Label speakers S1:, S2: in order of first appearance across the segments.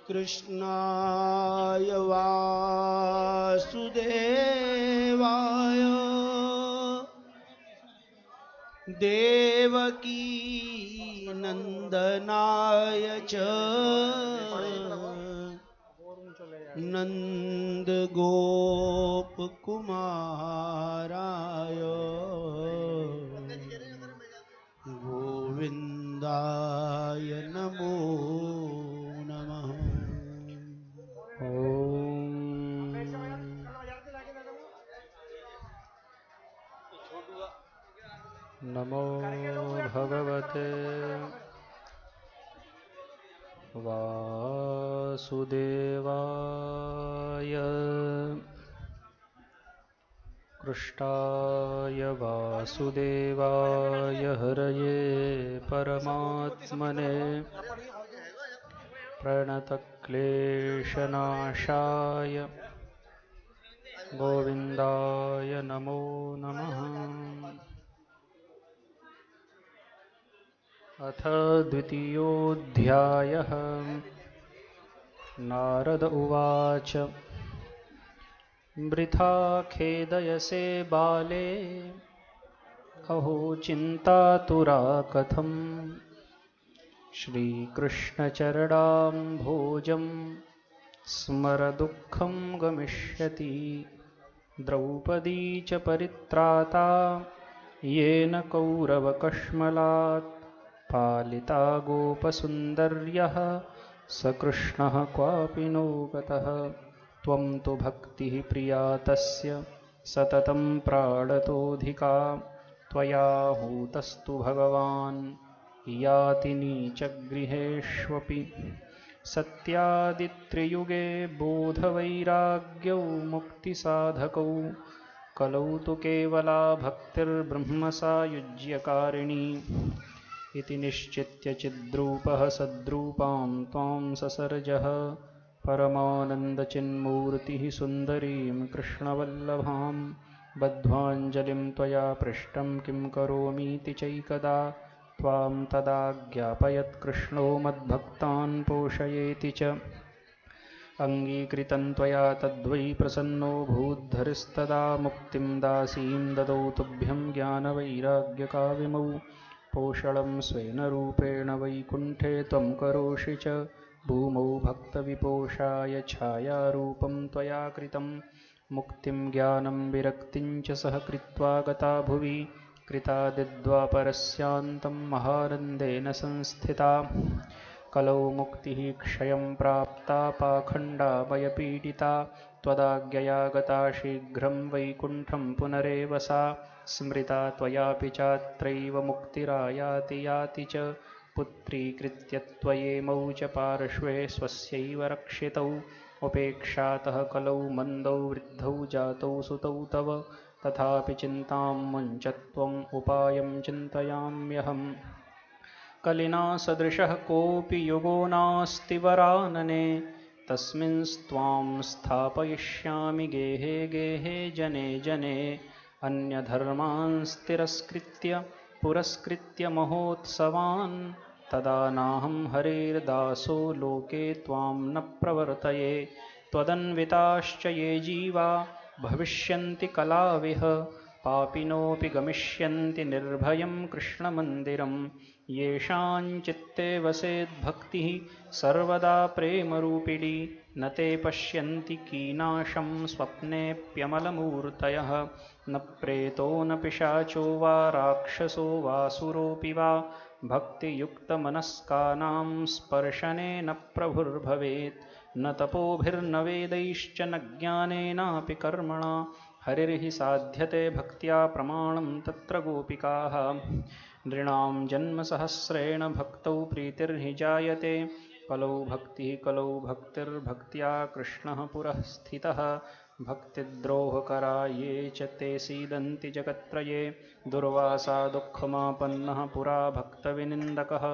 S1: कृष्णाय वासुदेवाय देवकी नंदनाय च नंद गोप कुमाराय गोविंदाय नमो नमः।
S2: नमो भगवते वासुदेवाय कृष्णाय वासुदेवाय हरये परमात्मने प्रणतक्लेशनाशाय गोविन्दाय नमो नमः। अथ द्वितीयोऽध्यायः। नारद उवाच वृथा खेदयसे बाले अहो चिन्तातुरा कथम् श्रीकृष्णचरणाम्भोजं स्मर दुःखं गमिष्यति द्रौपदी च परित्राता येन कौरवकश्मलात् पालिता गोपसुन्दर्यः स कृष्णः क्वापि नो गतः त्वं तु भक्तिः प्रिया तस्य सततं प्राणतोऽधिका त्वया हूतस्तु भगवान् याति नीचगृहेष्वपि सत्यादित्रियुगे बोधवैराग्यौ मुक्तिसाधकौ कलौ तु केवला भक्तिर्ब्रह्मसायुज्यकारिणी इति निश्चित्य चिद्रूपः सद्रूपां त्वां ससर्जः परमानन्दचिन्मूर्तिः सुन्दरीं कृष्णवल्लभां बद्ध्वाञ्जलिं त्वया पृष्टं किं करोमीति चैकदा त्वां तदा ज्ञापयत् कृष्णो मद्भक्तान् पोषयेति च अङ्गीकृतं त्वया तद्वै प्रसन्नो भूद्धरिस्तदा मुक्तिं दासीं ददौ तुभ्यं ज्ञानवैराग्यकाविमौ पोषणं स्वेन रूपेण वैकुण्ठे त्वं करोषि च भूमौ भक्तविपोषाय छायारूपं त्वया कृतं मुक्तिं ज्ञानं विरक्तिं च सह कृत्वा गता भुवि कृतादिद्वापरस्यान्तं महानन्देन संस्थिता कलौ मुक्तिः क्षयं प्राप्ता पाखण्डामयपीडिता त्वदाज्ञया गता शीघ्रं वैकुण्ठं पुनरेव सा स्मृता त्वयापि चात्रैव मुक्तिरायाति याति च पुत्रीकृत्य त्वयेमौ च पार्श्वे स्वस्यैव रक्षितौ उपेक्षातः कलौ मन्दौ वृद्धौ जातौ सुतौ तव तथापि चिन्तां मुञ्च त्वम् उपायं चिन्तयाम्यहम् कलिना सदृशः कोऽपि युगो नास्ति वरानने तस्मिंस्त्वां स्थापयिष्यामि गेहे गेहे जने जने अन्यधर्मांस्तिरस्कृत्य पुरस्कृत्य महोत्सवान् तदा नाहं हरेर्दासो लोके त्वां न प्रवर्तये त्वदन्विताश्च ये जीवा भविष्यन्ति कलाविह पापिनोऽपि गमिष्यन्ति निर्भयं कृष्णमन्दिरं येषाञ्चित्ते वसेद्भक्तिः सर्वदा प्रेमरूपिणी न ते पश्यन्ति कीनाशं स्वप्नेऽप्यमलमूर्तयः न प्रेतो न पिशाचो वा राक्षसो वासुरोऽपि वा भक्तियुक्तमनस्कानां स्पर्शने न प्रभुर्भवेत् न तपोभिर्न वेदैश्च न ज्ञानेनापि कर्मणा हरिर्हि साध्यते भक्त्या प्रमाणं तत्र गोपिकाः नृणां जन्मसहस्रेण भक्तौ प्रीतिर्हि जायते कलौ भक्तिः कलौ भक्तिर्भक्त्या कृष्णः पुरः स्थितः भक्तिद्रोहकरा ये च ते सीदन्ति जगत्त्रये दुर्वासा दुःखमापन्नः पुरा भक्तविनिन्दकः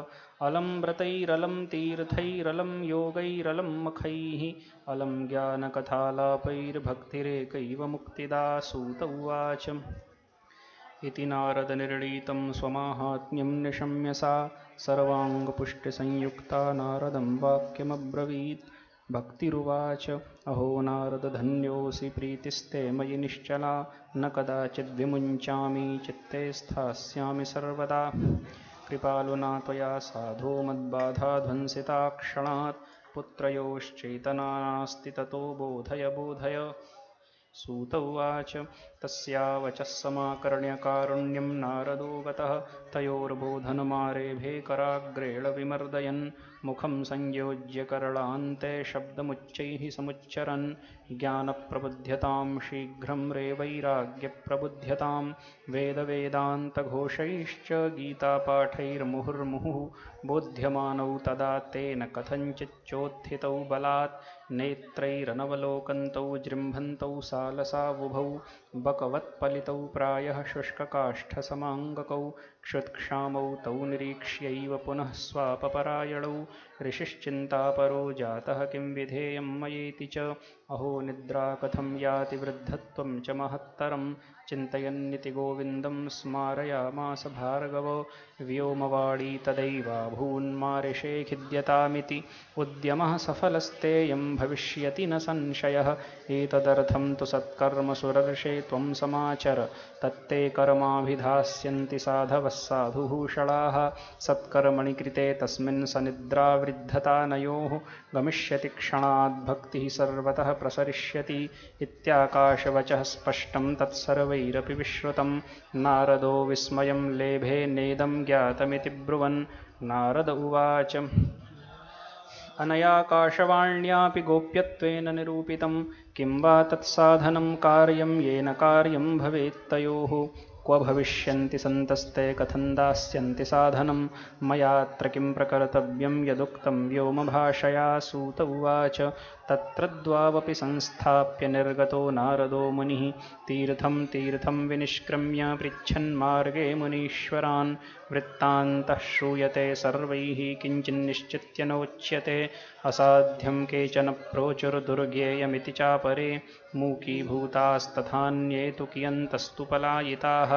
S2: अलं व्रतैरलं तीर्थैरलं योगैरलं मखैः अलं ज्ञानकथालापैर्भक्तिरेकैव मुक्तिदा सूत उवाच इति नारदनिर्णीतं स्वमाहात्म्यं निशम्य सा सर्वाङ्गपुष्टिसंयुक्ता नारदं वाक्यमब्रवीत् भक्तिरुवाच अहो नारद धन्योऽसि प्रीतिस्ते मयि निश्चला न कदाचिद्विमुञ्चामि चित्ते स्थास्यामि सर्वदा कृपालुना त्वया साधो मद्बाधाध्वंसिता क्षणात् पुत्रयोश्चेतना नास्ति ततो बोधय बोधय सूत उवाच तस्या वचः समाकर्ण्य कारुण्यं नारदो गतः तयोर्बोधनमारेभे कराग्रेण विमर्दयन् मुखं संयोज्य करलान्ते शब्दमुच्चैः समुच्चरन् ज्ञानप्रबुध्यतां शीघ्रं रे वैराग्यप्रबुध्यतां वेदवेदान्तघोषैश्च गीतापाठैर्मुहुर्मुहुः बोध्यमानौ तदा तेन कथञ्चिच्चोत्थितौ बलात् नेत्रैरनवलोकन्तौ जृम्भन्तौ सालसावुभौ बकवत्पलितौ प्रायः शुष्ककाष्ठसमाङ्गकौ क्षुत्क्षामौ तौ निरीक्ष्यैव पुनः स्वापपरायणौ ऋषिश्चिन्तापरो जातः किं विधेयं मयेति च अहो निद्रा कथं याति वृद्धत्वं च महत्तरं चिन्तयन्निति गोविन्दं स्मारयामास भार्गवो व्योमवाणी तदैवाभून्मारिषे खिद्यतामिति उद्यमः सफलस्तेयं भविष्यति न संशयः एतदर्थं तु कर्म सुरर्षे त्वं समाचर तत्ते कर्माभिधास्यन्ति साधवः साधुभूषणाः सत्कर्मणि कृते तस्मिन् सनिद्रावृद्धतानयोः गमिष्यति क्षणाद् भक्तिः सर्वतः प्रसरिष्यति इत्याकाशवचः स्पष्टं तत्सर्वैरपि विश्रुतं नारदो विस्मयं लेभे नेदं ज्ञातमिति ब्रुवन् नारद उवाच अनयाकाशवाण्यापि गोप्यत्वेन निरूपितं किं वा तत्साधनं कार्यं येन कार्यं भवेत्तयोः क्व भविष्यन्ति सन्तस्ते कथं दास्यन्ति साधनं मयात्र किं प्रकर्तव्यं यदुक्तं व्योमभाषया सूत उवाच तत्र द्वावपि संस्थाप्य निर्गतो नारदो मुनिः तीर्थं तीर्थं विनिष्क्रम्य पृच्छन्मार्गे मुनीश्वरान् वृत्तान्तः श्रूयते सर्वैः किञ्चिन्निश्चित्य नोच्यते असाध्यं केचन प्रोचुर्दुर्गेयमिति चापरे मूकीभूतास्तथान्ये तु कियन्तस्तु पलायिताः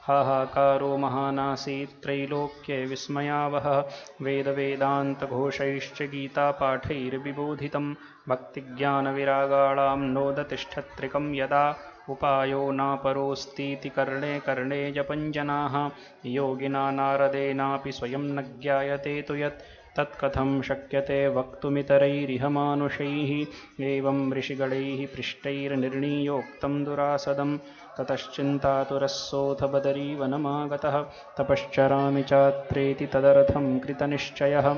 S2: हाहाकारो महानासीत् त्रैलोक्ये विस्मयावहः वेदवेदान्तघोषैश्च गीतापाठैर्विबोधितं भक्तिज्ञानविरागाणां नोदतिष्ठत्रिकं यदा उपायो नापरोऽस्तीति कर्णे कर्णे जपञ्जनाः योगिना नारदेनापि स्वयं न ज्ञायते तु यत् तत्कथं शक्यते वक्तुमितरैरिह मानुषैः एवं ऋषिगणैः पृष्टैर्निर्णीयोक्तं दुरासदं ततश्चिन्तातुरस्सोऽथ बदरीवनमागतः तपश्चरामि चात्रेति तदर्थं कृतनिश्चयः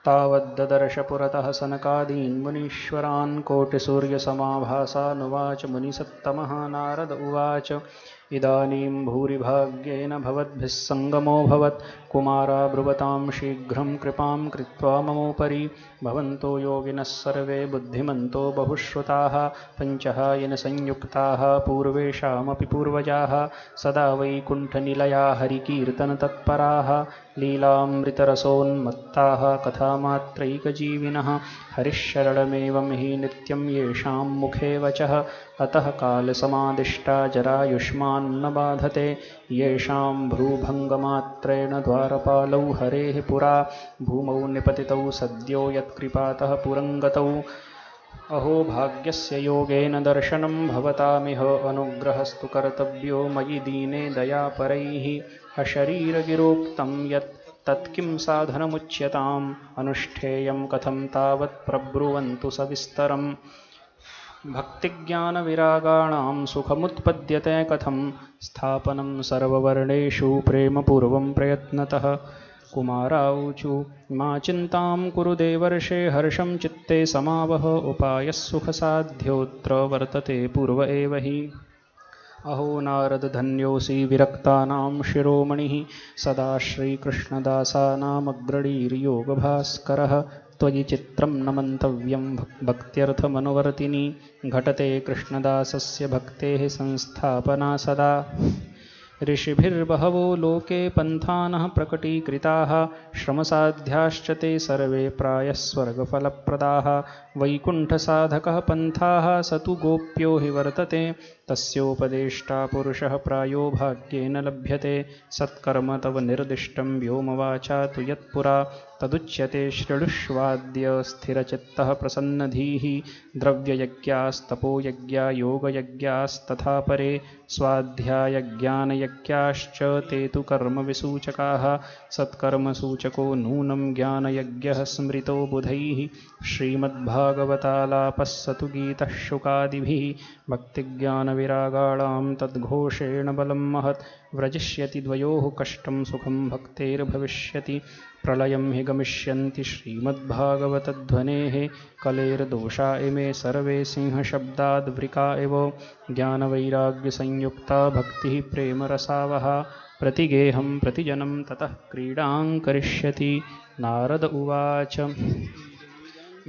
S2: तावद्ददर्श पुरतः सनकादीन् मुनीश्वरान् कोटिसूर्यसमाभासानुवाच मुनिसत्तमः नारद उवाच इदानीं भूरिभाग्येन भवद्भिः सङ्गमोऽभवत् कुमारा ब्रुवतां शीघ्रं कृपां कृत्वा ममोपरि भवन्तो योगिनः सर्वे बुद्धिमन्तो बहुश्रुताः पञ्चहायनसंयुक्ताः पूर्वेषामपि पूर्वजाः सदा वैकुण्ठनिलया हरिकीर्तनतत्पराः लीलामृतरसोन्मत्ताः कथामात्रैकजीविनः हरिशरणमेवं हि नित्यं येषां मुखे वचः अतः कालसमादिष्टा जरायुष्मान्न बाधते येषां भ्रूभङ्गमात्रेण द्वारपालौ हरेः पुरा भूमौ निपतितौ सद्यो यत्कृपातः पुरङ्गतौ अहो भाग्यस्य योगेन दर्शनं भवतामिह अनुग्रहस्तु कर्तव्यो मयि दीने दयापरैः अशरीरगिरोक्तं यत् तत्किं साधनमुच्यताम् अनुष्ठेयं कथं तावत् प्रब्रुवन्तु सविस्तरम् भक्तिज्ञानविरागाणां सुखमुत्पद्यते कथं स्थापनं सर्ववर्णेषु प्रेमपूर्वं प्रयत्नतः कुमाराऊचु मा चिन्तां कुरु देवर्षे हर्षं चित्ते समावह उपायः सुखसाध्योऽत्र वर्तते पूर्व एव हि अहो नारद धन्योऽसि विरक्तानां शिरोमणिः सदा श्रीकृष्णदासानामग्रणीर्योगभास्करः त्वयि चित्रं न मन्तव्यं भक्त्यर्थमनुवर्तिनी घटते कृष्णदासस्य भक्तेः संस्थापना सदा ऋषिभिर्बहवो लोके पन्थानः प्रकटीकृताः श्रमसाध्याश्च ते सर्वे प्रायः स्वर्गफलप्रदाः वैकुण्ठसाधकः पन्थाः स तु गोप्यो हि वर्तते तस्योपदेष्टा पुरुषः प्रायो भाग्येन लभ्यते सत्कर्म तव निर्दिष्टं व्योमवाचा तु यत्पुरा तदुच्यते शृणुष्वाद्य स्थिरचित्तः प्रसन्नधीः द्रव्ययज्ञास्तपोयज्ञा योगयज्ञास्तथा परे स्वाध्यायज्ञानयज्ञाश्च ते तु कर्मविसूचकाः सत्कर्मसूचको नूनं ज्ञानयज्ञः स्मृतो बुधैः श्रीमद्भागवतालापः स तु गीतः शुकादिभिः भक्तिज्ञानविरागाणां तद्घोषेण बलं महत् व्रजिष्यति द्वयोः कष्टं सुखं भक्तेर्भविष्यति प्रलयं हि गमिष्यन्ति श्रीमद्भागवतध्वनेः कलेर्दोषा इमे सर्वे सिंहशब्दाद्वृका एव ज्ञानवैराग्यसंयुक्ता भक्तिः प्रेमरसावहा प्रतिगेहं प्रतिजनं ततः क्रीडां करिष्यति नारद उवाच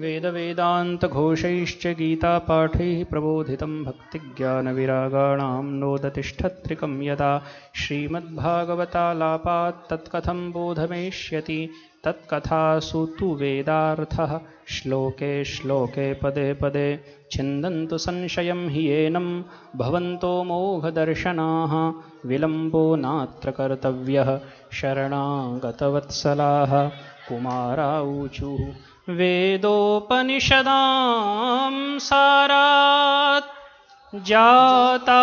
S2: वेदवेदान्तघोषैश्च गीतापाठैः प्रबोधितं भक्तिज्ञानविरागाणां नोदतिष्ठत्रिकं यदा श्रीमद्भागवतालापात् तत्कथं बोधमेष्यति तत्कथासु तु वेदार्थः श्लोके श्लोके पदे पदे छिन्दन्तु संशयं हि येनं भवन्तो मोघदर्शनाः विलम्बो नात्र कर्तव्यः शरणागतवत्सलाः कुमाराऊचुः वेदोपनिषदां सारात् जाता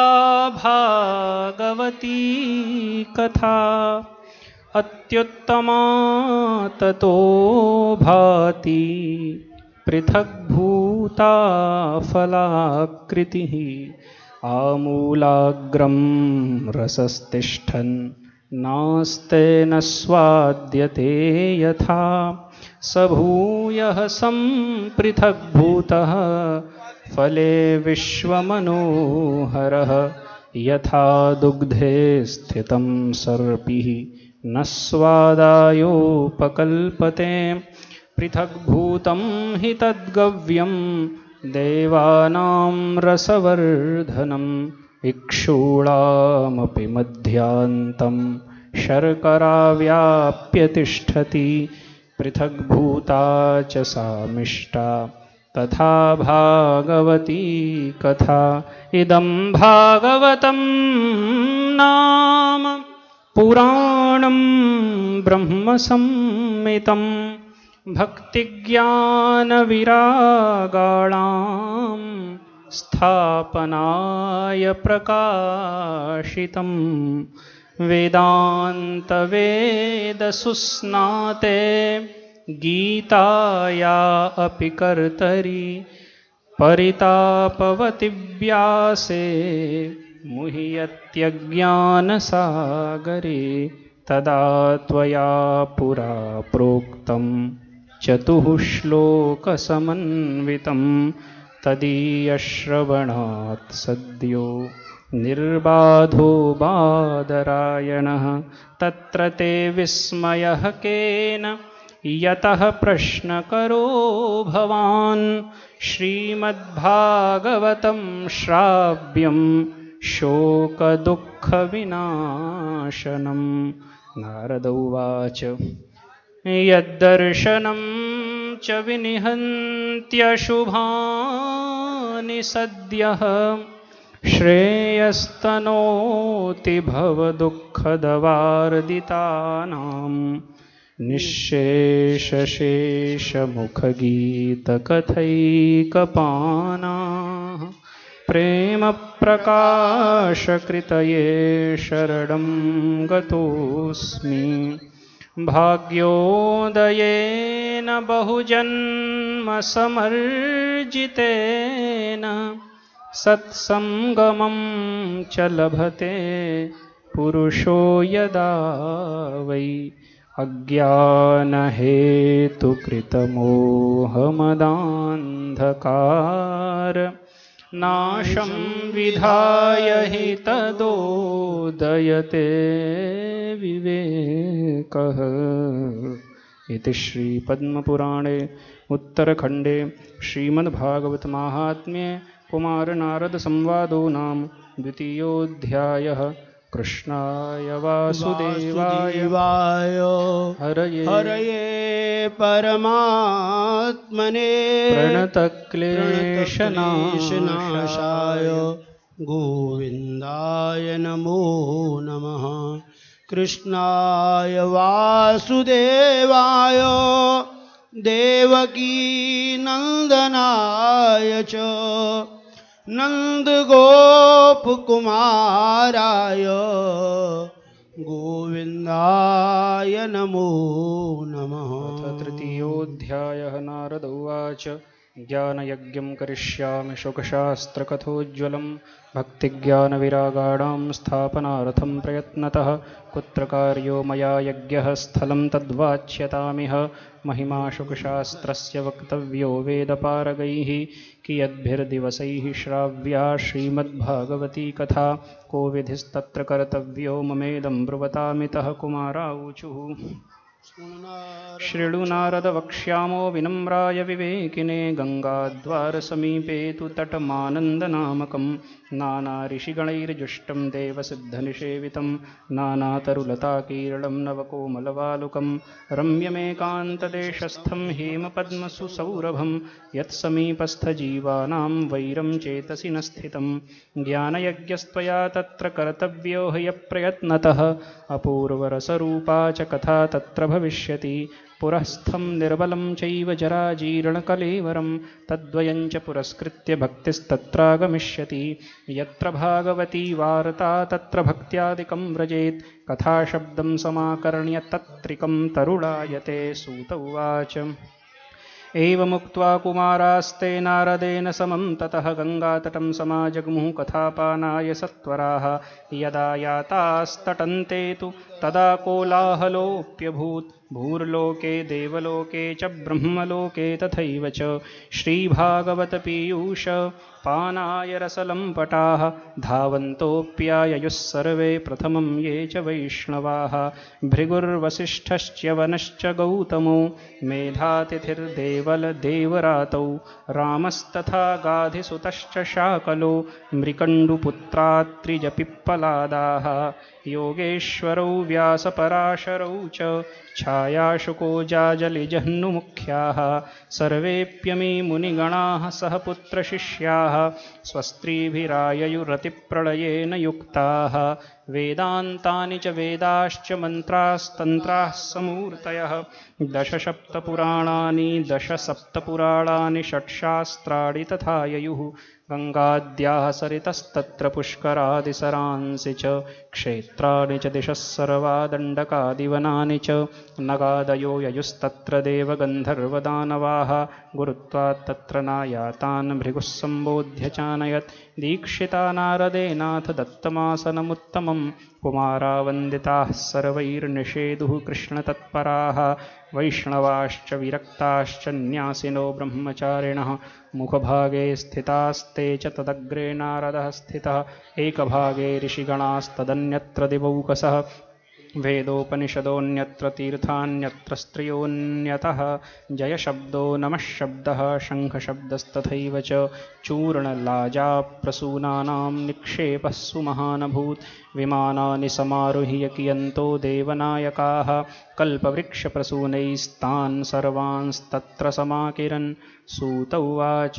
S2: भागवती कथा अत्युत्तमा ततो भाति पृथग्भूता फलाकृतिः आमूलाग्रं रसस्तिष्ठन् नास्तेन स्वाद्यते यथा स भूयः सम्पृथग्भूतः फले विश्वमनोहरः यथा दुग्धे स्थितं सर्पिः न स्वादायोपकल्पते पृथग्भूतं हि तद्गव्यं देवानां रसवर्धनम् इक्षूणामपि मध्यान्तं शर्करा व्याप्य तिष्ठति पृथग्भूता च सामिष्टा तथा भागवती कथा इदं भागवतं नाम पुराणं ब्रह्मसंहितं भक्तिज्ञानविरागाणां स्थापनाय प्रकाशितं वेदान्तवेदसुस्नाते गीताया अपि कर्तरि परितापवति व्यासे मुह्यत्यज्ञानसागरे तदा त्वया पुरा प्रोक्तं चतुःश्लोकसमन्वितं तदीयश्रवणात् सद्यो निर्बाधो बादरायणः तत्र ते विस्मयः केन यतः प्रश्नकरो भवान् श्रीमद्भागवतं श्राव्यं शोकदुःखविनाशनं नारद उवाच यद्दर्शनं च विनिहन्त्यशुभानि सद्यः श्रेयस्तनोति भवदुःखदवार्दितानां निःशेषशेषमुखगीतकथैकपानाः प्रेमप्रकाशकृतये शरणं गतोऽस्मि भाग्योदयेन बहुजन्मसमर्जितेन सत्सङ्गमं च लभते पुरुषो यदा वै अज्ञानहेतुकृतमोहमदान्धकार नाशं विधाय हि तदोदयते विवेकः। इति श्रीपद्मपुराणे उत्तरखण्डे श्रीमद्भागवतमाहात्म्ये कुमारनारदसंवादो नाम द्वितीयोऽध्यायः। कृष्णाय वासुदेवाय हरये
S1: परमात्मने
S2: प्रणतक्लेशनाशाय
S1: गोविन्दाय नमो नमः। कृष्णाय वासुदेवाय देवकीनन्दनाय च नन्दगोपकुमाराय गोविन्दाय नमो नमः।
S2: अथ तृतीयोऽध्यायः। नारद उवाच ज्ञानयज्ञं करिष्यामि शुकशास्त्रकथोज्ज्वलं भक्तिज्ञानविरागाणां स्थापनार्थं प्रयत्नतः कुत्र कार्यो मया यज्ञः स्थलं तद्वाच्यतामिह महिमा शुकशास्त्रस्य वक्तव्यो वेदपारगैः कियद्भिर्दिवसैः श्राव्या श्रीमद्भागवती कथा को विधिस्तत्र कर्तव्यो ममेदं ब्रुवतामितः कुमाराऊचुः शृणु नारद वक्ष्यामो विनम्राय विवेकिने गङ्गाद्वारसमीपे तु तटमानन्दनामकं नानाऋषिगणैर्जुष्टं देवसिद्धनिषेवितं नानातरुलताकीर्णं नवकोमलवालुकं रम्यमेकान्तदेशस्थं हेमपद्मसुसौरभं यत्समीपस्थजीवानां वैरं चेतसि न स्थितं ज्ञानयज्ञस्त्वया तत्र कर्तव्यो ह्यप्रयत्नतः अपूर्वरसरूपा च कथा तत्र भविष्यति पुरःस्थं निर्बलं चैव जराजीर्णकलेवरं तद्वयं च पुरस्कृत्य भक्तिस्तत्रागमिष्यति यत्र भागवती वार्ता तत्र भक्त्यादिकं व्रजेत् कथाशब्दं समाकर्ण्य तत्त्रिकं तरुणायते। सूत उवाच एवमुक्त्वा कुमारास्ते नारदेन समं ततः गङ्गातटं समाजग्मुः कथापानाय सत्वराः यदा यातास्तटन्ते तु तदा कोलाहलोऽप्यभूत् भूर्लोके देवलोके च ब्रह्मलोके तथैव च श्रीभागवतपीयूष पानाय रसलम्पटाः धावन्तोऽप्याययुः सर्वे प्रथमं ये च वैष्णवाः भृगुर्वसिष्ठश्च्यवनश्च गौतमो मेधातिथिर्देवलदेवरातौ रामस्तथा गाधिसुतश्च शाकलो मृकण्डुपुत्रात्रिजपिप्पलादाः योगेश्वरौ व्यासपराशरौ च छायाशुको जाजलिजह्नुमुख्याः सर्वेऽप्यमी मुनिगणाः सह पुत्रशिष्याः स्वस्त्रीभिराययुरतिप्रलयेन युक्ताः वेदान्तानि च वेदाश्च मन्त्रास्तन्त्राः समूर्तयः दशसप्तपुराणानि षट्शास्त्राणि तथा ययुः गङ्गाद्याः सरितस्तत्र पुष्करादिसरांसि च क्षेत्राणि च दिशः सर्वा दण्डकादिवनानि च नगादयो ययुस्तत्र देवगन्धर्वदानवाः गुरुत्वात् तत्र नायातान् भृगुः सम्बोध्य चानयत् दीक्षिता नारदेनाथ दत्तमासनमुत्तमं कुमारा वन्दिताः सर्वैर्निषेदुः कृष्णतत्पराः वैष्णवाश्च विरक्ताश्च न्यासिनो ब्रह्मचारिणः मुखभागे स्थितास्ते च तदग्रे नारदः स्थितः एकभागे ऋषिगणास्तदन्यत्र दिवौकसः वेदोपनिषदोऽन्यत्र तीर्थान्यत्र स्त्रियोऽन्यतः जयशब्दो नमः शब्दः शङ्खशब्दस्तथैव च चूर्णलाजाप्रसूनानां निक्षेपः सुमहानभूत् विमानानि समारुह्य कियन्तो देवनायकाः कल्पवृक्षप्रसूनैस्तान् सर्वांस्तत्र समाकिरन्। सूत उवाच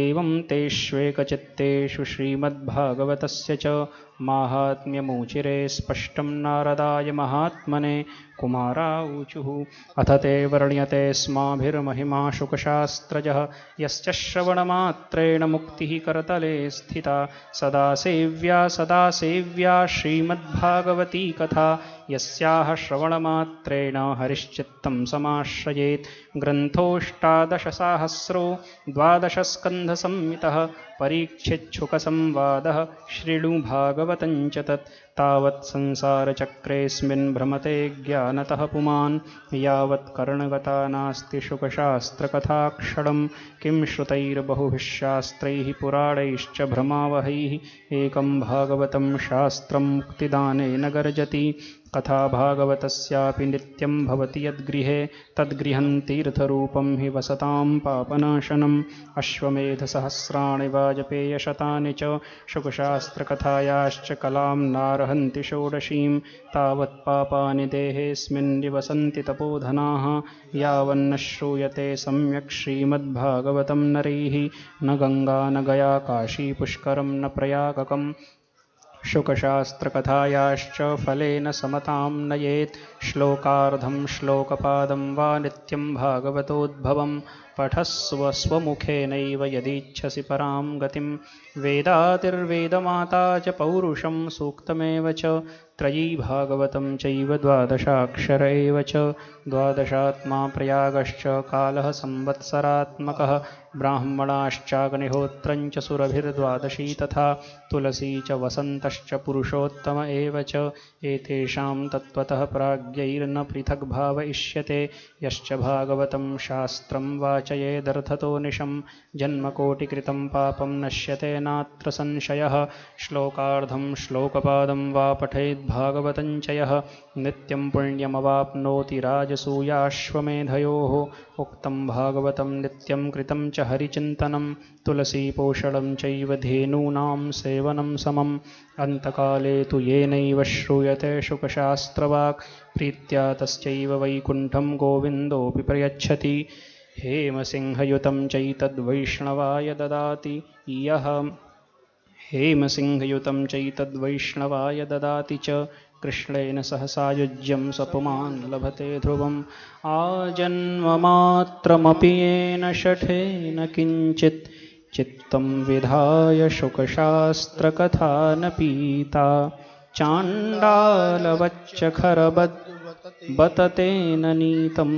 S2: एवं तेष्वेकचित्तेषु श्रीमद्भागवतस्य च माहात्म्यमुचिरे स्पष्टं नारदाय महात्मने कुमाराऊचुः अथ ते वर्ण्यते स्माभिर्महिमा शुकशास्त्रजः यश्च श्रवणमात्रेण मुक्तिः करतले स्थिता सदा सेव्या श्रीमद्भागवती कथा यस्याः श्रवणमात्रेण हरिश्चित्तं समाश्रयेत् ग्रन्थोऽष्टादशसाहस्रो 12 स्कन्धसंहितः परीक्षिच्छुकसंवादः शृणु भागवतं च तत् तावत् संसारचक्रेऽस्मिन् भ्रमते ज्ञानतः पुमान् यावत् कर्णगता नास्ति शुकशास्त्रकथाक्षणं किं श्रुतैर्बहुभिः शास्त्रैः पुराणैश्च भ्रमावहैः एकं भागवतं शास्त्रं मुक्तिदानेन गर्जति कथा भागवतस्यापि नित्यं भवति यद्गृहे तद्गृहं तीर्थरूपं हि वसतां पापनाशनम् अश्वमेधसहस्राणि वाजपेयशतानि च शुकशास्त्रकथायाश्च कलां नारः प्रहन्ति षोडशीं तावत् पापानि देहेऽस्मिन् निवसन्ति तपोधनाः यावन्न श्रूयते सम्यक् श्रीमद्भागवतं नरैः न गंगा न गया काशी पुष्करं न प्रयागकम् शुकशास्त्रकथायाश्च फलेन समतां नयेत् श्लोकार्धं श्लोकपादं वा नित्यं भागवतोद्भवं पठस्व स्वमुखेनैव यदीच्छसि परां गतिं वेदातिर्वेदमाता च पौरुषं सूक्तमेव च त्रयी भागवतं चैव द्वादशाक्षर एव च द्वादशात्मा प्रयागश्च कालः संवत्सरात्मकः ब्राह्मणाश्चाग्निहोत्रं च सुरभिर्द्वादशी तथा तुलसी च वसन्तश्च पुरुषोत्तम एव च एतेषां तत्त्वतः प्राज्ञैर्न पृथग् भावयिष्यते यश्च भागवतं शास्त्रं वाचयेदर्थतो निशं जन्मकोटिकृतं पापं नश्यते नात्र संशयः श्लोकार्धं श्लोकपादं वा पठेद्भागवतं च यः नित्यं पुण्यमवाप्नोति राजसूयाश्वमेधयोः उक्तं भागवतं नित्यं कृतं च हरिचिन्तनं तुलसीपोषणं चैव धेनूनां सेवनं समम् अन्तकाले तु येनैव श्रूयते शुकशास्त्रवाक् प्रीत्या तस्यैव वैकुण्ठं गोविन्दोऽपि प्रयच्छति हेमसिंहयुतं चैतद्वैष्णवाय ददाति यः हेमसिंहयुतं चैतद्वैष्णवाय ददाति च कृष्णेन सह सायुज्यं सपुमान् लभते ध्रुवम् आजन्ममात्रमपि येन शठेन किञ्चित् चित्तं विधाय शुकशास्त्रकथा न पीता चाण्डालवच्चखरबततेन नीतं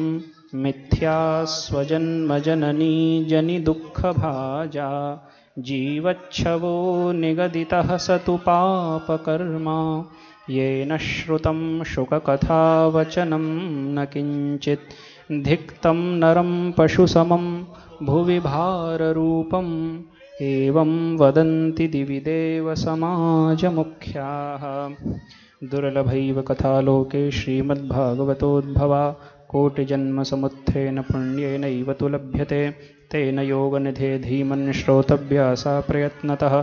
S2: मिथ्या स्वजन्मजननी जनिदुःखभाजा जीवच्छवो निगदितः स तु पापकर्मा येन श्रुतं शुककथावचनं न किञ्चित् धिक्तं नरं पशुसमं भुवि भाररूपम् एवं वदन्ति दिवि देवसमाजमुख्याः दुर्लभैव कथालोके श्रीमद्भागवतोद्भवा कोटिजन्मसमुत्थेन पुण्येनैव तु लभ्यते तेन योगनिधे धीमन् श्रोतव्या सा प्रयत्नतः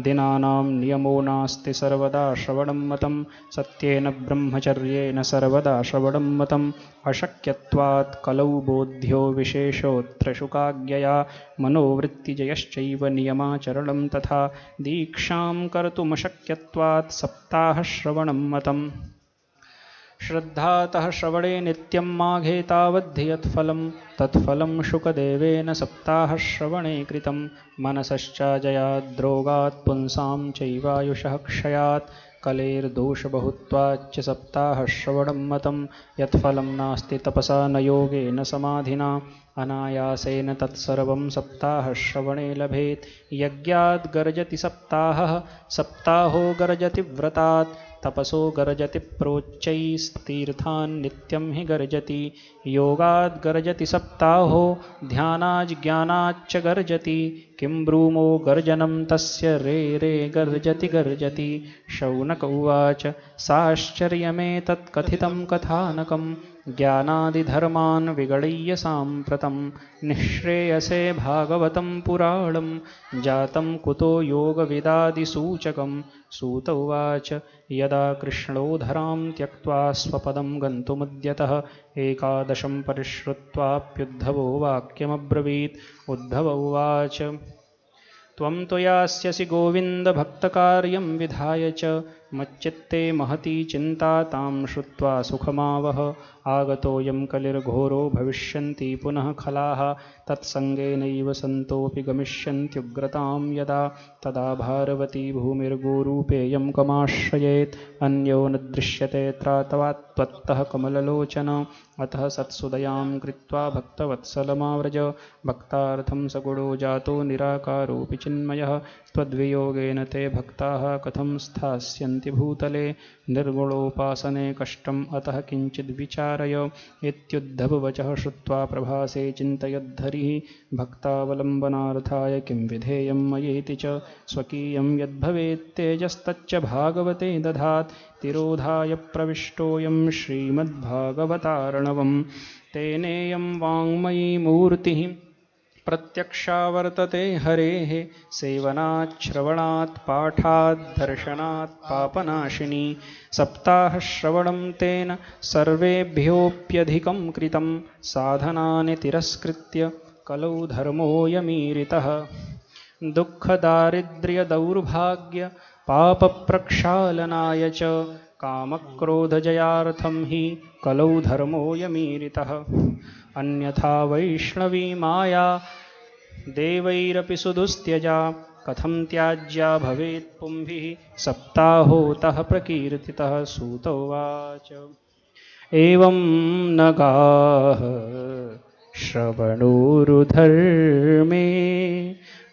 S2: दिनानां नियमो नास्ति सर्वदा श्रवणं मतं सत्येन ब्रह्मचर्येण सर्वदा श्रवणं मतम् अशक्यत्वात् कलौ बोध्यो विशेषोऽत्र शुकाज्ञया मनोवृत्तिजयश्चैव नियमाचरणं तथा दीक्षां कर्तुमशक्यत्वात् सप्ताहश्रवणं मतम् श्रद्धातः श्रवणे नित्यं माघे तावद्धि यत्फलं तत्फलं शुकदेवेन सप्ताहश्रवणे कृतं मनसश्चाजयाद्रोगात् पुंसां चैवायुषः क्षयात् कलेर्दोषबहुत्वाच्च सप्ताहश्रवणं मतं यत्फलं नास्ति तपसा न योगेन समाधिना अनायासेन तत्सर्वं सप्ताहश्रवणे लभेत् यज्ञाद् गर्जति सप्ताहः सप्ताहो गर्जति व्रतात् तपसो गर्जति प्रोच्चैस्तीर्थान् नित्यं हि गर्जति योगाद् गर्जति सप्ताहो ध्यानाज्ज्ञानाच्च गर्जति किं ब्रूमो गर्जनं तस्य रे रे गर्जति गर्जति शौनक उवाच साश्चर्यमेतत् कथितं कथानकं ज्ञानादिधर्मान् विगणय्य साम्प्रतं निःश्रेयसे भागवतं पुराणं जातं कुतो योगविदादिसूचकं सूत उवाच यदा कृष्णो धरां त्यक्त्वा स्वपदं गन्तुमुद्यतः एकादशं परिश्रुत्वाप्युद्धवो वाक्यमब्रवीत् उद्धव उवाच त्वं त्वयास्यसि गोविन्द भक्तकार्यं विधाय च मच्चित्ते महती चिन्ता तां श्रुत्वा सुखमावह आगतोऽयं कलिर्घोरो भविष्यन्ति पुनः खलाः तत्सङ्गेनैव सन्तोऽपि गमिष्यन्त्युग्रतां यदा तदा भारवती भूमिर्गोरूपेयं कमाश्रयेत् अन्यो न दृश्यते त्रातवात्त्वत्तः कमललोचन अतः सत्सुदयां कृत्वा भक्तवत्सलमाव्रज भक्तार्थं सगुणो जातो निराकारोऽपि चिन्मयः त्वद्वियोगेन ते भक्ताः कथं स्थास्यन्ति भूतले निर्गुणोपासने कष्टम् अतः किञ्चिद् विचारय इत्युद्धववचः श्रुत्वा प्रभासे चिन्तयद्धरिः भक्तावलम्बनार्थाय किं विधेयं मयेति च स्वकीयं यद्भवेत्तेजस्तच्च भागवते दधात् तिरोधाय प्रविष्टोऽयं श्रीमद्भागवतार्णवम् तेनेयं वाङ्मयी मूर्तिः प्रत्यक्षावर्तते हरेः सेवनात् श्रवणात् पाठात् दर्शनात् पापनाशिनी सप्ताहश्रवणं तेन सर्वेभ्योऽप्यधिकं कृतं साधनानि तिरस्कृत्य कलौ धर्मोऽयमीरितः दुःखदारिद्र्यदौर्भाग्य पापप्रक्षालनाय च कामक्रोधजयार्थं हि कलौ धर्मोऽयमीरितः अन्यथा वैष्णवी माया देवैरपि सुदुस्त्यजा कथं त्याज्या भवेत् पुंभिः सप्ताहोतः प्रकीर्तितः सूत उवाच एवं नगाः श्रवणोरुधर्मे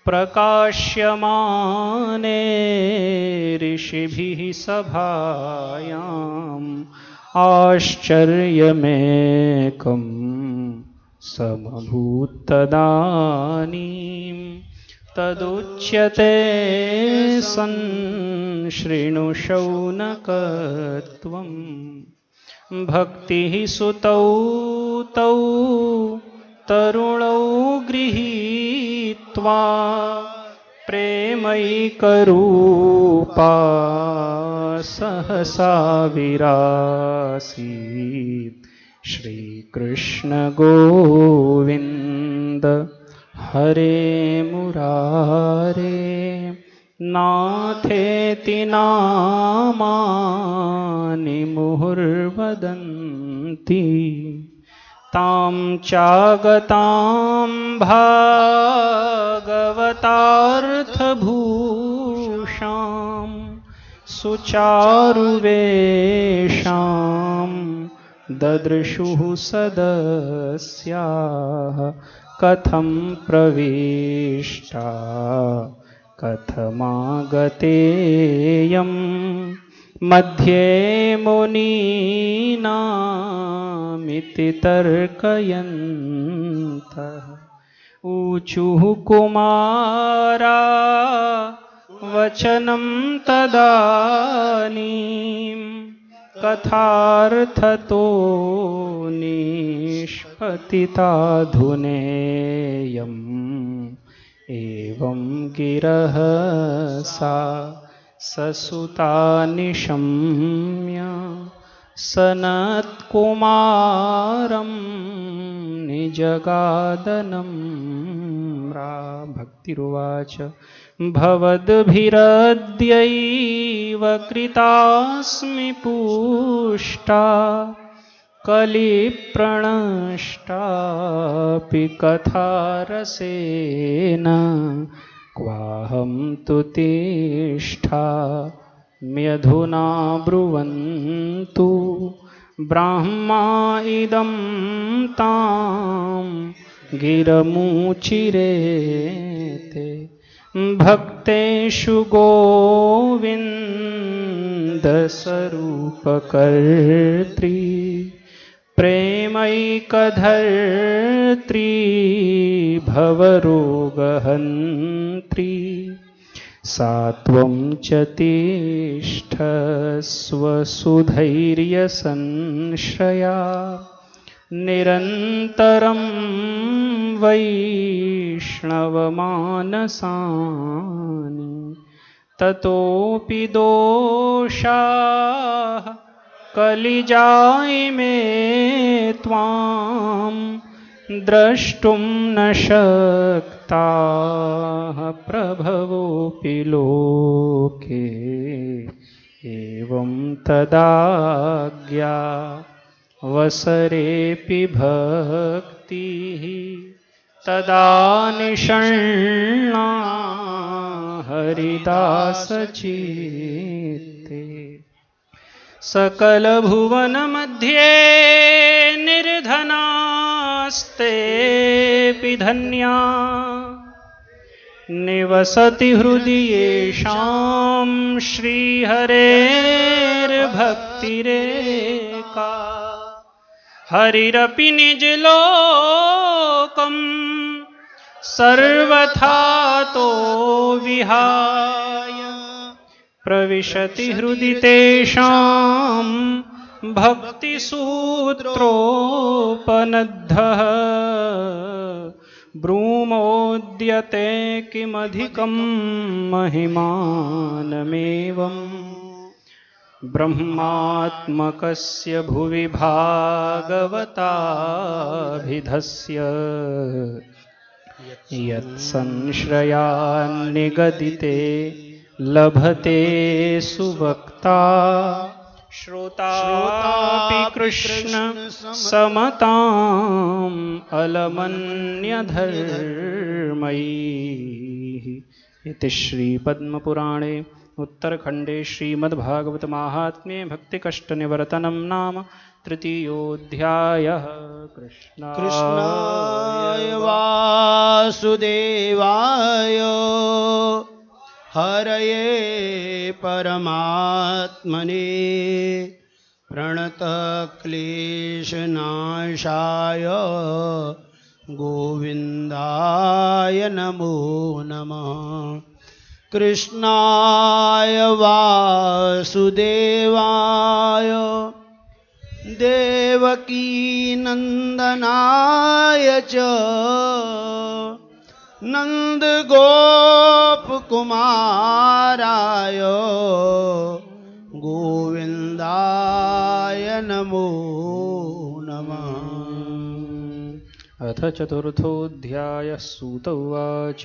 S2: प्रकाश्यमाने ऋषिभिः सभायाम् आश्चर्यमेकं समभूत्तदानीं तदुच्यते संशृणु शौनकत्वं भक्तिः सुतौ तौ तरुणौ गृहीत्वा प्रेमैकरूपा सहसा विरासीत् श्रीकृष्ण गोविन्द हरे मुरारे नाथेति नामानि मुहुर्वदन्ति तां चागतां भागवतार्थभूषां सुचारुवेषां ददृशुः सदस्याः कथं प्रविष्टा कथमागतेयं मध्ये मुनीनामिति तर्कयन्तः ऊचुः कुमारा वचनं तदानीं कथार्थतो निष्पतिताधुनेयम् एवं गिरः सा ससुता निशम्य सनत्कुमारं निजगादनं भक्तिरुवाच भवद्भिरद्यैव कृतास्मि पुष्टा कलिप्रणष्टापि कथारसेन क्वाहं तु तिष्ठाम्यधुना ब्रुवन्तु ब्राह्मा इदं तां गिरमुचिरेते भक्तेषु गोविन्दस्वरूपकर्त्री प्रेमैकधर्त्री भवरोगहन्त्री सा त्वं च तिष्ठस्व सुधैर्यसंश्रया निरन्तरं वैष्णवमानसानि ततोऽपि दोषाः कलिजाइमे त्वां द्रष्टुं न शक्ताः प्रभवोऽपि लोके एवं तदाज्ञा वसरेऽपि भक्तिः तदा निषण्णा हरिदासचित्ते सकलभुवनमध्ये निर्धनास्तेऽपि धन्या निवसति हृदि येषां श्रीहरेर्भक्तिरेका हरिरपि निजलोकं सर्वथा तो विहाय प्रविशति हृदि तेषां भक्तिसूत्रोपनद्धः ब्रूमोद्यते किमधिकं महिमानमेवम् ब्रह्मात्मकस्य भुवि भागवताभिधस्य यत्संश्रयान्निगदिते लभते सुवक्ता श्रोतापि कृष्ण समताम् अलमन्यधर्मैः। इति श्रीपद्मपुराणे उत्तरखण्डे श्रीमद्भागवत माहात्म्ये भक्तिकष्टनिवर्तनं नाम तृतीयोऽध्यायः।
S1: कृष्णाय वासुदेवाय हरये परमात्मने प्रणतक्लेशनाशाय गोविन्दाय नमो नमः। कृष्णाय वासुदेवाय देवकीनन्दनाय च नन्दगोपकुमाराय गोविन्दाय नमो नमः।
S2: अथ चतुर्थोऽध्यायः। सूत उवाच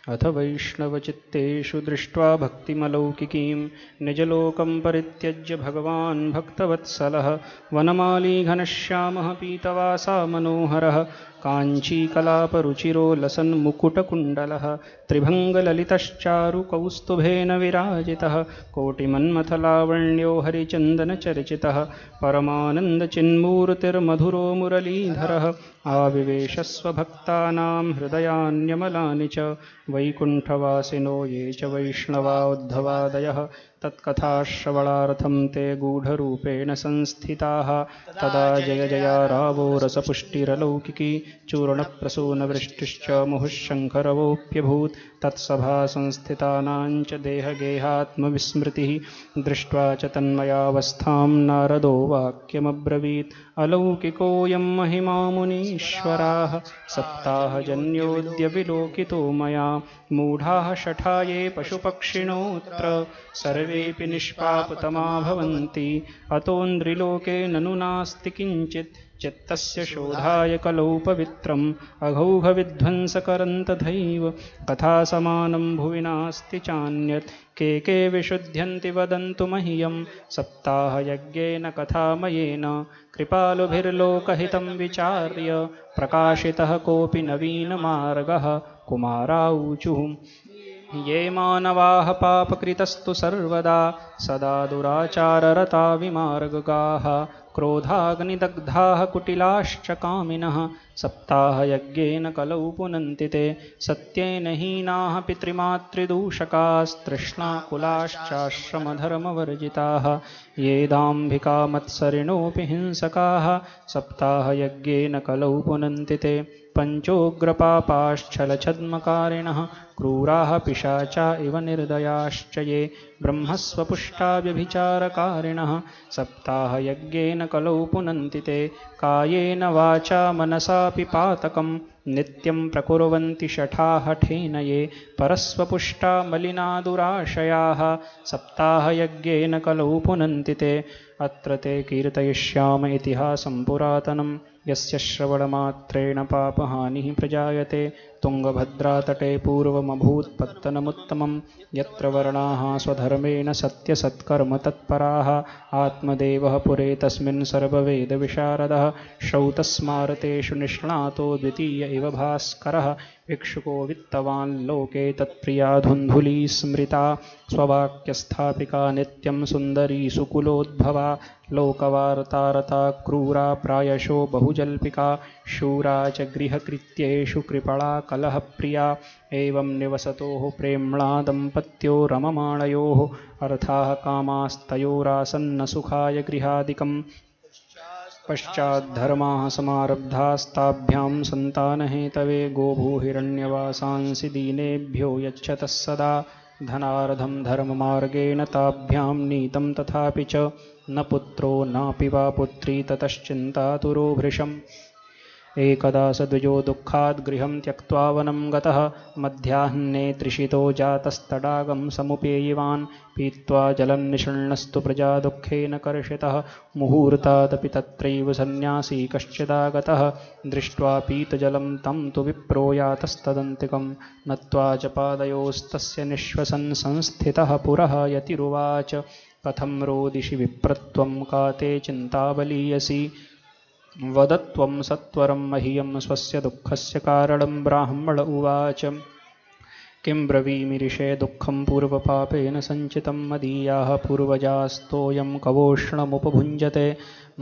S2: अथ वैष्णवचित्तेषु दृष्ट्वा भक्तिमलौकिकीं निजलोकं परित्यज्य भगवान् भक्तवत्सलः वनमाली घनश्यामः पीतवासा मनोहरः काञ्चीकलापरुचिरो लसन्मुकुटकुण्डलः त्रिभङ्गललितश्चारु कौस्तुभेन विराजितः कोटिमन्मथलावण्यो हरिचन्दनचर्चितः परमानन्दचिन्मूर्तिर्मधुरो मुरलीधरः आविवेशस्वभक्तानां हृदयान्यमलानि च वैकुण्ठवासिनो ये च वैष्णवा उद्धवादयः तत्कथाश्रवणार्थं ते गूढरूपेण संस्थिताः। तदा जय जया रावो रसपुष्टिरलौकिकी चूर्णप्रसूनवृष्टिश्च मुहुःशङ्खरवोऽप्यभूत् तत्सभा संस्थितानां च देहगेहात्मविस्मृतिः दृष्ट्वा च तन्मयावस्थां नारदो वाक्यमब्रवीत् अलौकिकोऽयं महिमा मुनीश्वराः सप्ताहजन्योऽद्य विलोकितो मया मूढाः शठाये पशुपक्षिणोऽत्र सर्वेऽपि निष्पापतमा भवन्ति अतोऽन्द्रिलोके ननु नास्ति किञ्चित् चित्तस्य शोधाय कलौ पवित्रम् अघौघविध्वंसकरं तथैव कथासमानं भुवि नास्ति चान्यत् के के विशुध्यन्ति वदन्तु मह्यं सप्ताहयज्ञेन कथामयेन कृपालुभिर्लोकहितं विचार्य प्रकाशितः कोऽपि नवीनमार्गः। कुमाराऊचुः ये मानवाः पापकृतस्तु सर्वदा सदा दुराचाररता विमार्गगाः क्रोधाग्निदग्धाः कुटिलाश्च कामिनः सप्ताहयज्ञेन कलौ पुनन्ति ते सत्येन हीनाः पितृमातृदूषकास्तृष्णाकुलाश्चाश्रमधर्मवर्जिताः ये दाम्भिकामत्सरिणोऽपि हिंसकाः सप्ताहयज्ञेन कलौ पुनन्ति ते पञ्चोग्रपापाश्चलछद्मकारिणः क्रूराः पिशाचा इव निर्दयाश्च ये ब्रह्मस्वपुष्टा व्यभिचारकारिणः सप्ताहयज्ञेन कलौ पुनन्ति ते कायेन वाचा मनसापि पातकं नित्यं प्रकुर्वन्ति शठाः ठेन ये परस्वपुष्टा मलिना दुराशयाः सप्ताहयज्ञेन कलौ पुनन्ति ते। अत्र ते कीर्तयिष्याम इतिहासं पुरातनं यस्य श्रवणमात्रेण पापहानिः प्रजायते तुङ्गभद्रातटे पूर्वमभूत्पत्तनमुत्तमं यत्र वर्णाः स्वधर्मेण सत्यसत्कर्मतत्पराः आत्मदेवः पुरे तस्मिन् सर्ववेदविशारदः श्रौतस्मारतेषु निष्णातो द्वितीय इव भास्करः भिक्षुको वित्तवान् लोके तत्प्रिया धुन्धुली स्मृता स्ववाक्यस्थापिका नित्यं सुन्दरी सुकुलोद्भवा लोकवार्तारता क्रूरा प्रायशो बहुजल्पिका शूरा च गृहकृत्येषु कृपणा कलहप्रिया एवं निवसतोः प्रेम्णा दम्पत्यो रममाणयोः अर्थाः कामास्तयोरासन्न सुखाय गृहादिकम् पश्चाद्धर्माः समारब्धास्ताभ्यां सन्तानहेतवे गोभूहिरण्यवासांसि दीनेभ्यो यच्छतः सदा धनार्धं धर्ममार्गेण ताभ्यां नीतं तथापि च न पुत्रो नापि वा पुत्री ततश्चिन्तातुरो भृशम् एकदा स द्विजो दुःखाद् गृहं त्यक्त्वा वनं गतः मध्याह्ने तृषितो जातस्तडागं समुपेयिवान् पीत्वा जलं निषण्णस्तु प्रजा दुःखेन कर्षितः मुहूर्तादपि तत्रैव सन्न्यासी कश्चिदागतः दृष्ट्वा पीतजलं तं तु विप्रो यातस्तदन्तिकं नत्वा च पादयोस्तस्य निःश्वसन् संस्थितः पुरः यतिरुवाच कथं रोदिषि विप्रत्वं का ते चिन्ताबलीयसि वदत्वं सत्वरं मह्यं स्वस्य दुःखस्य कारणं ब्राह्मण उवाच किं ब्रवीमि ऋषे दुःखं पूर्वपापेन सञ्चितं मदीयाः पूर्वजास्तोऽयं कवोष्णमुपभुञ्जते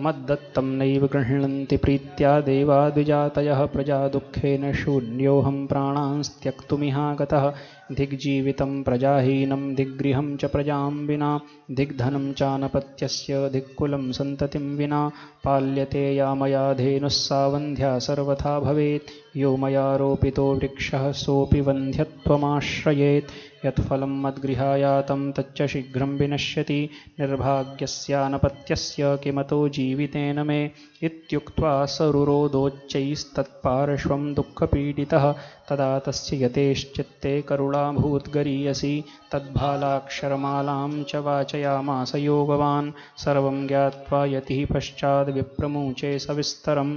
S2: मद्दत्तं नैव गृह्णन्ति प्रीत्या देवा द्विजातयः प्रजा दुःखेन शून्योऽहं प्राणांस्त्यक्तुमिहागतः दिग्जीवितं प्रजाहीनं दिग्गृहं च प्रजां विना दिग्धनं चानपत्यस्य दिक्कुलं सन्ततिं विना पाल्यते या मया धेनुः सा वन्ध्या सर्वथा भवेत् यो मया रोपितो वृक्षः सोऽपि वन्ध्यत्वमाश्रयेत् यत्फलं मद्गृहायातं तच्च शीघ्रं विनश्यति निर्भाग्यस्यानपत्यस्य किमतो जीवितेन मे इत्युक्त्वा सरुरोदोच्चैस्तत्पार्श्वं दुःखपीडितः तदा तस्य यतेश्चित्ते करुणाभूद्गरीयसी तद्भालाक्षरमालां च वाचयामास योगवान् सर्वं ज्ञात्वा यतिः पश्चाद् विप्रमुचे सविस्तरं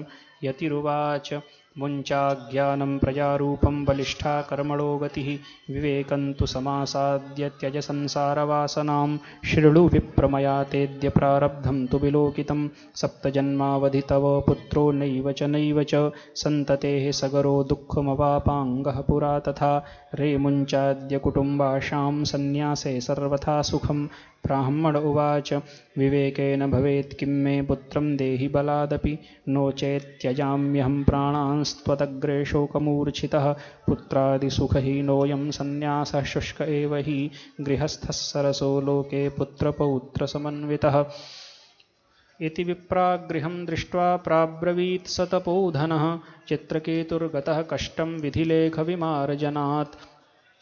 S2: यतिरुवाच मुञ्चाज्ञानं प्रजारूपं बलिष्ठा कर्मणो गतिः विवेकं तु समासाद्य त्यज संसारवासनां शृणु विप्रमया तेद्य प्रारब्धं तु विलोकितं सप्तजन्मावधि तव पुत्रो नैव च सन्ततेः सगरो दुःखमवापाङ्गः पुरा तथा रे मुञ्चाद्य कुटुम्बाशां सन्न्यासे सर्वथा सुखं ब्राह्मण उवाच विवेकेन भवेत् किं मे पुत्रं देहि बलादपि नो चेत् त्यजाम्यहं प्राणांस्त्वदग्रे शोकमूर्छितः पुत्रादिसुखहीनोऽयं सन्न्यासः शुष्क एव हि गृहस्थः सरसो लोके पुत्रपौत्रसमन्वितः इति विप्रागृहं दृष्ट्वा प्राब्रवीत् स तपोधनः चित्रकेतुर्गतः कष्टं विधिलेखविमार्जनात्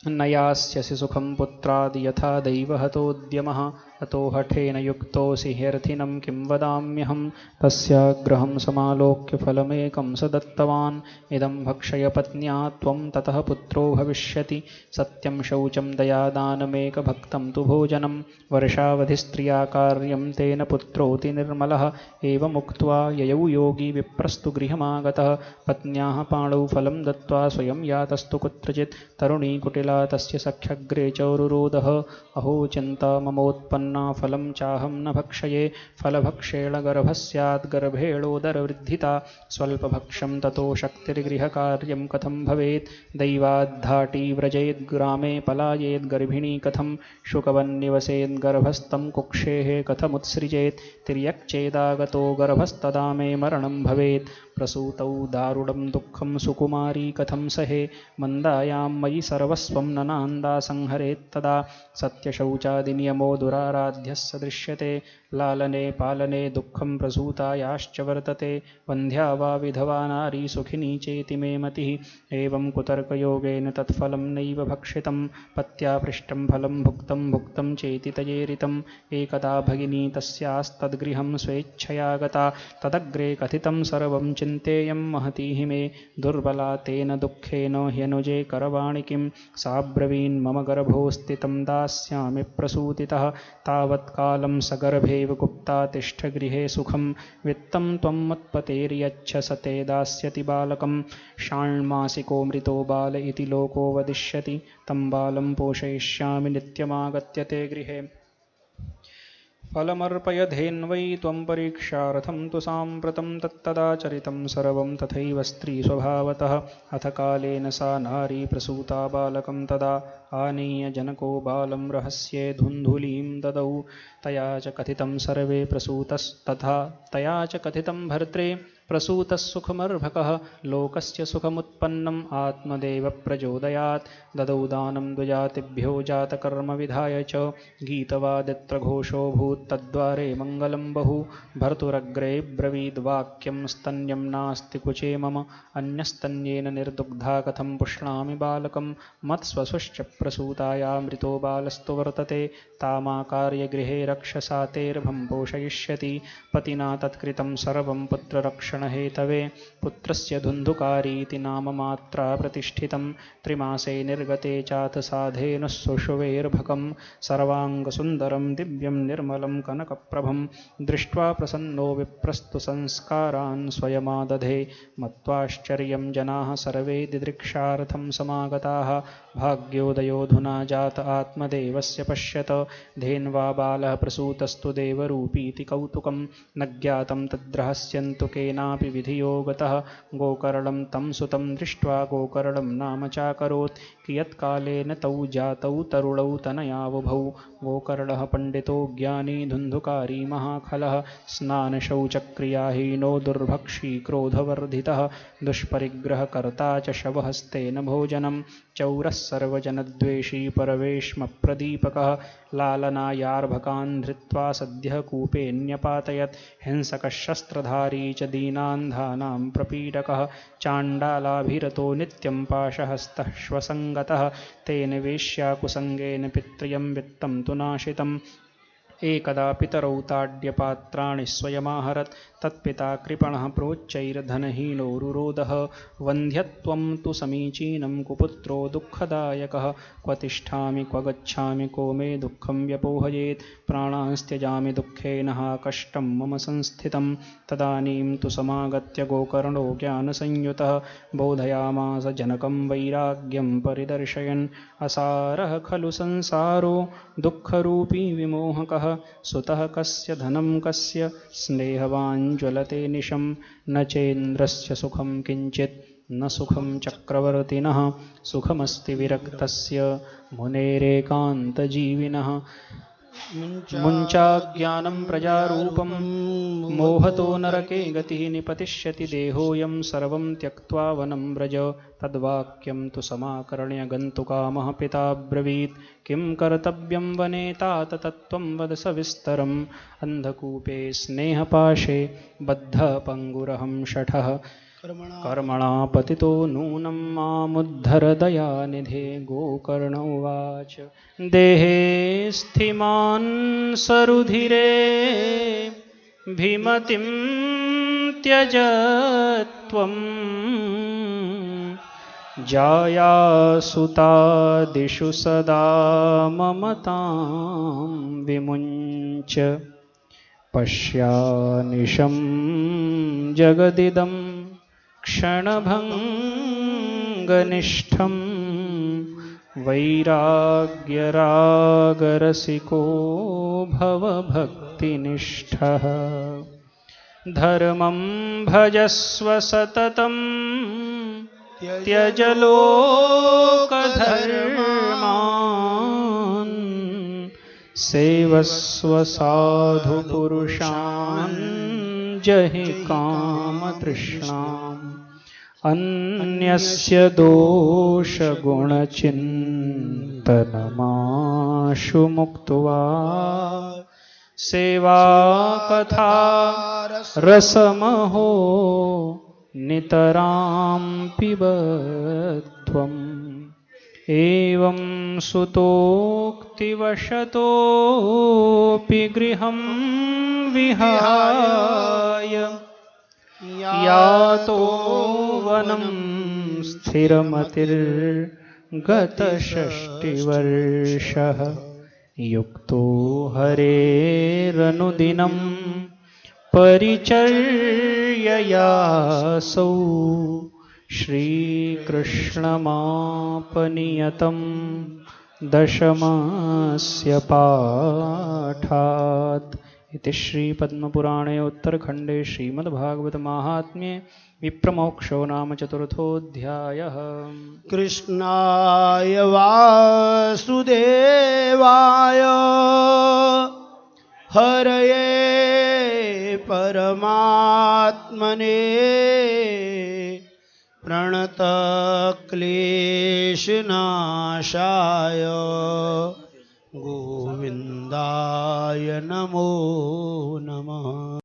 S2: न यास्यसि सुखं पुत्रादि यथा दैवहतोद्यमः अतो हठेन युक्तोऽसि ह्यर्थिनं किं वदाम्यहं तस्याग्रहं समालोक्य फलमेकं स दत्तवान् इदं भक्षय पत्न्या त्वं ततः पुत्रो भविष्यति सत्यं शौचं दयादानमेकभक्तं तु भोजनं वर्षावधिस्त्रिया कार्यं तेन पुत्रोऽति निर्मलः एवमुक्त्वा ययौ योगी विप्रस्तु गृहमागतः पत्न्याः पाणौ फलं दत्त्वा स्वयं यातस्तु कुत्रचित् तरुणी कुटिला तस्य सख्यग्रे चोरुरोधः अहो चिन्ता ममोत्पन्ना फलं चाहं न भक्षये फलभक्षेण गर्भः स्यात् गर्भेणोदरवृद्धिता स्वल्पभक्षं ततो शक्तिर्गृहकार्यं कथं भवेत् दैवाद्धाटी व्रजेद् ग्रामे पलायेद् गर्भिणी कथं शुकवन्निवसेद् गर्भस्थं कुक्षेः कथमुत्सृजेत् तिर्यक्चेदागतो गर्भस्तदा मे मरणं भवेत् प्रसूतौ दारुणं दुःखं सुकुमारी कथं सहे मन्दायां मयि सर्वस्वं ननान्दा संहरेत्तदा सत्यशौचादिनियमो दुराराध्यः सदृश्यते लालने पालने दुःखं प्रसूतायाश्च वर्तते वन्ध्या वा विधवा नारी सुखिनी चेति मे मतिः एवं कुतर्कयोगेन तत्फलं नैव भक्षितं पत्या पृष्टं फलं भुक्तं चेति तयेरितम् एकदा भगिनी तस्यास्तद्गृहं स्वेच्छया गता तदग्रे कथितं सर्वं चिन्तेयं महतीहि मे दुर्बला तेन दुःखेन ह्यनुजे करवाणि किं साब्रवीन् मम गर्भोऽस्ति तं दास्यामि प्रसूतितः तावत्कालं सगर्भेव गुप्ता तिष्ठ गृहे सुखं वित्तं त्वं मत्पतेर्यच्छ स ते दास्यति बालकं षाण्मासिको मृतो बाल इति लोको वदिष्यति तं बालं पोषयिष्यामि नित्यमागत्य ते गृहे फलमर्पयधेन्वै त्वं परीक्षार्थं तु साम्प्रतं तत्तदाचरितं सर्वं तथैव स्त्रीस्वभावतः अथ कालेन सा नारी प्रसूता बालकं तदा आनीय जनको बालं रहस्ये धुन्धुलीं ददौ तया च कथितं सर्वे प्रसूतस्तथा तया च कथितं भर्त्रे प्रसूतः सुखमर्भकः लोकस्य सुखमुत्पन्नम् आत्मदेव प्रचोदयात् ददौ दानं द्विजातिभ्यो जातकर्मविधाय च गीतवादित्र घोषोऽभूत् तद्वारे मङ्गलं बहु भर्तुरग्रे ब्रवीद्वाक्यं स्तन्यं नास्ति कुचे मम अन्यस्तन्येन निर्दुग्धा कथं पुष्णामि बालकं मत्स्वसुश्च प्रसूतायामृतो बालस्तु वर्तते तामाकार्य गृहे रक्षसा तेर्भं पोषयिष्यति पतिना तत्कृतं सर्वं पुत्ररक्षणहेतवे पुत्रस्य धुन्धुकारीति नाम मात्रा प्रतिष्ठितं त्रिमासे निर्गते चाथ साधेन सुषुवेर्भकं सर्वाङ्गसुन्दरं दिव्यं निर्मलं कनकप्रभं दृष्ट्वा प्रसन्नो विप्रस्तु संस्कारान् स्वयमादधे मत्वाश्चर्यं जनाः सर्वे दिदृक्षार्थं समागताः भाग्योदयोऽधुना जात आत्मदेवस्य पश्यत धेन्वा बालः प्रसूतस्तु देवरूपीति कौतुकं न ज्ञातं तद्रहस्यन्तु केनापि विधियो गतः गोकर्णं तं सुतं दृष्ट्वा गोकर्णं नाम चाकरोत् कियत्कालेन तौ जातौ तरुणौ तनयावुभौ गोकर्णः पण्डितो ज्ञानी धुन्धुकारी महाखलः स्नानशौचक्रियाहीनो दुर्भक्षी क्रोधवर्धितः दुष्परिग्रहकर्ता च शवहस्तेन भोजनं चौरः सर्वजनद्वेषी परवेश्मप्रदीपकः लालनायार्भकान् धृत्वा सद्यः कूपेऽन्यपातयत् हिंसकः शस्त्रधारी च दीनान्धानां प्रपीडकः चाण्डालाभिरतो नित्यं पाशहस्तः श्वसङ्गतः तेन वेश्याकुसङ्गेन पित्र्यं वित्तं तु नाशितम् एकदा पितरौ ताड्यपात्राणि स्वयमाहरत् तत्पिता कृपणः प्रोच्चैर्धनहीनोरुरोधः वन्ध्यत्वं तु समीचीनं कुपुत्रो दुःखदायकः क्व तिष्ठामि क्व गच्छामि को मे दुःखं व्यपोहयेत् प्राणांस्त्यजामि दुःखेन हा कष्टं मम संस्थितं तदानीं तु समागत्य गोकर्णो ज्ञानसंयुतः बोधयामास जनकं वैराग्यं परिदर्शयन् असारः खलु संसारो दुःखरूपी विमोहकः सुतः कस्य धनं कस्य स्नेहवान् ज्वलते निशं न चेन्द्रस्य सुखं किञ्चित् न सुखं चक्रवर्तिनः सुखमस्ति विरक्तस्य मुनेरेकान्तजीविनः मुञ्चाज्ञानं प्रजारूपं मोहतो नरके गतिः निपतिष्यति देहोऽयं सर्वं त्यक्त्वा वनं व्रज तद्वाक्यं तु समाकर्ण्य गन्तुकामः पिता ब्रवीत् किं कर्तव्यं वने तात तत्त्वं वद सविस्तरम् अन्धकूपे स्नेहपाशे बद्धः पङ्गुरहं शठः कर्मणा पतितो नूनं मामुद्धर दयानिधे गोकर्ण उवाच देहे स्थिमान् सरुधिरे भीमतिं त्यजत्वं जायासुतादिषु सदा ममतां विमुञ्च पश्यानिशं जगदिदं क्षणभङ्गनिष्ठं वैराग्यरागरसिको भवभक्तिनिष्ठः धर्मं भजस्व सततं त्यज लोकधर्मान् सेवस्व साधुपुरुषान् जहि कामतृष्णाम् अन्यस्य दोषगुणचिन्तनमाशु मुक्त्वा सेवा कथा रसमहो नितरां पिबध्वम् एवं सुतोक्तिवशतोऽपि गृहं विहाय यातो वनं स्थिरमतिर्गतषष्टिवर्षः युक्तो हरेरनुदिनं परिचर्ययासौ श्रीकृष्णमापनियतं दशमस्य पाठात्। इति श्रीपद्मपुराणे उत्तरखण्डे श्रीमद्भागवतमाहात्म्ये विप्रमोक्षो नाम चतुर्थोऽध्यायः।
S1: कृष्णाय वासुदेवाय हरये परमात्मने प्रणतक्लेशनाशाय गोविन्दाय नमो नमः।